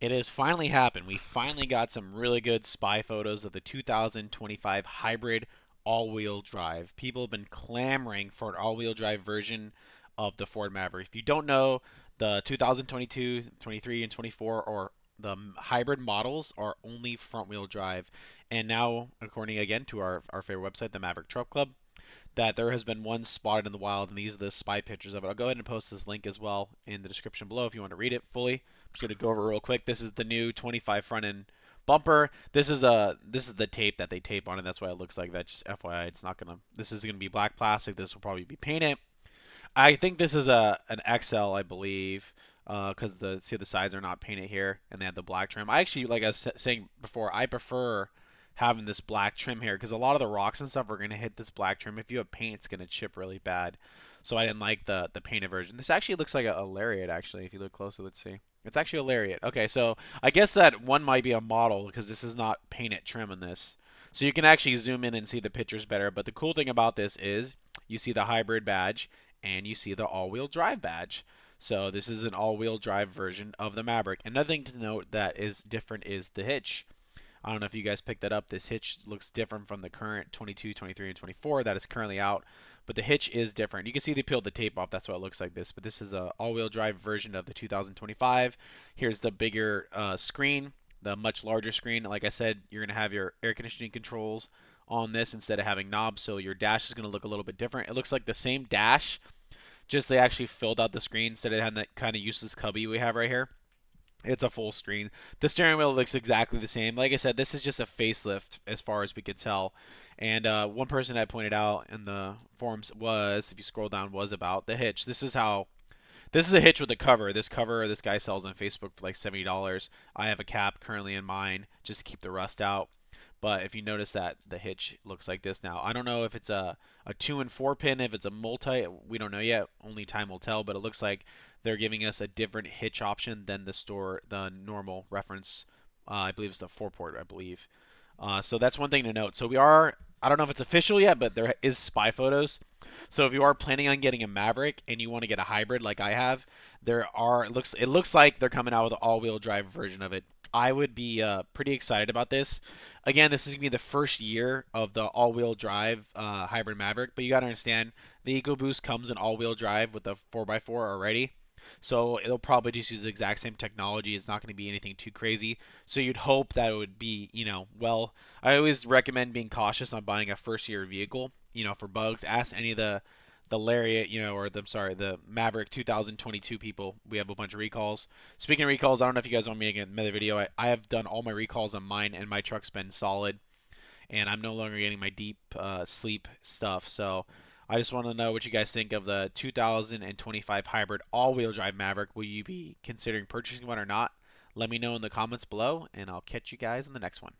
It has finally happened. We finally got some really good spy photos of the 2025 hybrid all-wheel drive. People have been clamoring for an all-wheel drive version of the Ford Maverick. If you don't know, the 2022, 23, and 24 or the hybrid models are only front-wheel drive. And now, according again to our favorite website, the Maverick Truck Club, that there has been one spotted in the wild, and these are the spy pictures of it. I'll go ahead and post this link as well in the description below if you want to read it fully. I'm just going to go over it real quick. This is the new 25 front end bumper. This is the tape that they tape on it. That's why it looks like that. Just FYI, it's not gonna. This is gonna be black plastic. This will probably be painted. I think this is an XL, I believe, because the sides are not painted here, and they have the black trim. I actually, like I was saying before, I prefer having this black trim here because a lot of the rocks and stuff are gonna hit this black trim. If you have paint, it's gonna chip really bad. So I didn't like the painted version. This actually looks like a lariat. Actually, if you look closely, let's see. It's actually a lariat. Okay, so I guess that one might be a model because this is not painted trim in this. So you can actually zoom in and see the pictures better. But the cool thing about this is you see the hybrid badge and you see the all-wheel drive badge. So this is an all-wheel drive version of the Maverick. Another thing to note that is different is the hitch. I don't know if you guys picked that up. This hitch looks different from the current 22, 23, and 24 that is currently out. But the hitch is different. You can see they peeled the tape off. That's why it looks like this. But this is a all-wheel drive version of the 2025. Here's the bigger screen, the much larger screen. Like I said, you're going to have your air conditioning controls on this instead of having knobs. So your dash is going to look a little bit different. It looks like the same dash, just they actually filled out the screen instead of having that kind of useless cubby we have right here. It's a full screen. The steering wheel looks exactly the same. Like I said, this is just a facelift as far as we could tell. And one person I pointed out in the forums was, if you scroll down, was about the hitch. This is a hitch with a cover. This cover this guy sells on Facebook for like $70. I have a cap currently in mine just to keep the rust out. But if you notice that the hitch looks like this now, I don't know if it's a 2 and 4 pin, if it's a multi, we don't know yet. Only time will tell. But it looks like they're giving us a different hitch option than the normal reference. I believe it's the 4 port, I believe. So that's one thing to note. So we are, I don't know if it's official yet, but there is spy photos. So if you are planning on getting a Maverick and you want to get a hybrid like I have, it looks like they're coming out with an all-wheel drive version of it. I would be pretty excited about this. Again, this is gonna be the first year of the all-wheel drive hybrid Maverick, but you gotta understand the EcoBoost comes in all-wheel drive with the 4x4 already. So it'll probably just use the exact same technology. It's not going to be anything too crazy. So you'd hope that it would be, well, I always recommend being cautious on buying a first year vehicle, for bugs. Ask any of the Lariat, or the Maverick 2022 people. We have a bunch of recalls. Speaking of recalls, I don't know if you guys want me to get another video. I have done all my recalls on mine, and my truck's been solid, and I'm no longer getting my deep sleep stuff. So I just want to know what you guys think of the 2025 hybrid all-wheel drive Maverick. Will you be considering purchasing one or not? Let me know in the comments below, and I'll catch you guys in the next one.